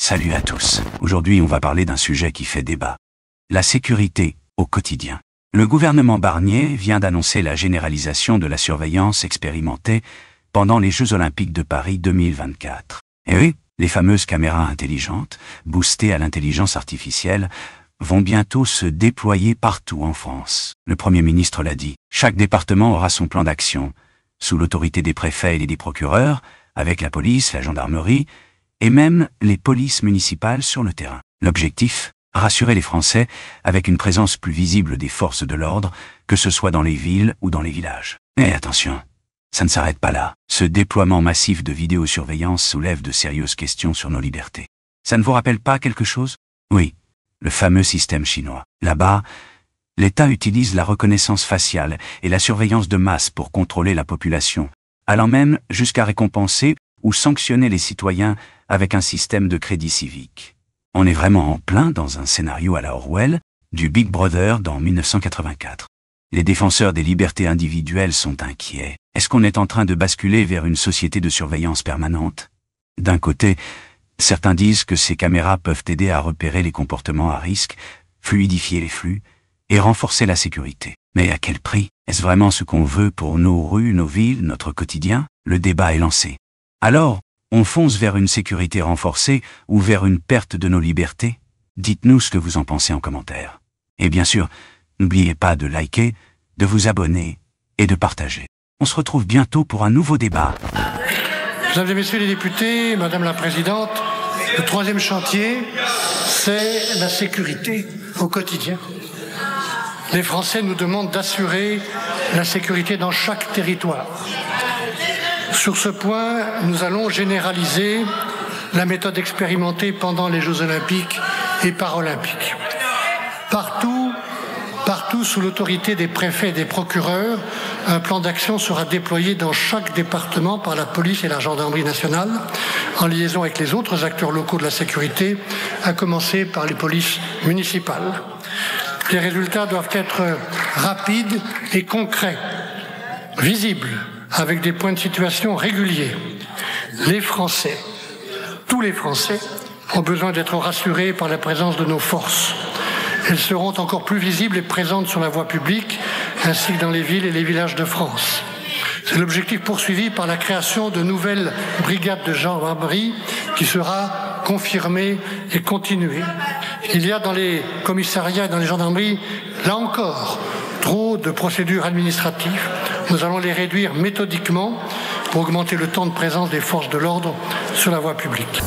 Salut à tous. Aujourd'hui, on va parler d'un sujet qui fait débat. La sécurité au quotidien. Le gouvernement Barnier vient d'annoncer la généralisation de la surveillance expérimentée pendant les Jeux Olympiques de Paris 2024. Et oui, les fameuses caméras intelligentes, boostées à l'intelligence artificielle, vont bientôt se déployer partout en France. Le Premier ministre l'a dit. Chaque département aura son plan d'action, sous l'autorité des préfets et des procureurs, avec la police, la gendarmerie, et même les polices municipales sur le terrain. L'objectif ? Rassurer les Français avec une présence plus visible des forces de l'ordre, que ce soit dans les villes ou dans les villages. Mais attention, ça ne s'arrête pas là. Ce déploiement massif de vidéosurveillance soulève de sérieuses questions sur nos libertés. Ça ne vous rappelle pas quelque chose ? Oui, le fameux système chinois. Là-bas, l'État utilise la reconnaissance faciale et la surveillance de masse pour contrôler la population, allant même jusqu'à récompenser ou sanctionner les citoyens avec un système de crédit civique. On est vraiment en plein dans un scénario à la Orwell, du Big Brother dans 1984. Les défenseurs des libertés individuelles sont inquiets. Est-ce qu'on est en train de basculer vers une société de surveillance permanente ? D'un côté, certains disent que ces caméras peuvent aider à repérer les comportements à risque, fluidifier les flux et renforcer la sécurité. Mais à quel prix ? Est-ce vraiment ce qu'on veut pour nos rues, nos villes, notre quotidien ? Le débat est lancé. Alors, on fonce vers une sécurité renforcée ou vers une perte de nos libertés ? Dites-nous ce que vous en pensez en commentaire. Et bien sûr, n'oubliez pas de liker, de vous abonner et de partager. On se retrouve bientôt pour un nouveau débat. Mesdames et messieurs les députés, Madame la Présidente, le troisième chantier, c'est la sécurité au quotidien. Les Français nous demandent d'assurer la sécurité dans chaque territoire. Sur ce point, nous allons généraliser la méthode expérimentée pendant les Jeux Olympiques et Paralympiques. Partout sous l'autorité des préfets et des procureurs, un plan d'action sera déployé dans chaque département par la police et la gendarmerie nationale, en liaison avec les autres acteurs locaux de la sécurité, à commencer par les polices municipales. Les résultats doivent être rapides et concrets, visibles, avec des points de situation réguliers. Les Français, tous les Français, ont besoin d'être rassurés par la présence de nos forces. Elles seront encore plus visibles et présentes sur la voie publique, ainsi que dans les villes et les villages de France. C'est l'objectif poursuivi par la création de nouvelles brigades de gendarmerie qui sera confirmée et continuée. Il y a dans les commissariats et dans les gendarmeries, là encore, trop de procédures administratives. Nous allons les réduire méthodiquement pour augmenter le temps de présence des forces de l'ordre sur la voie publique.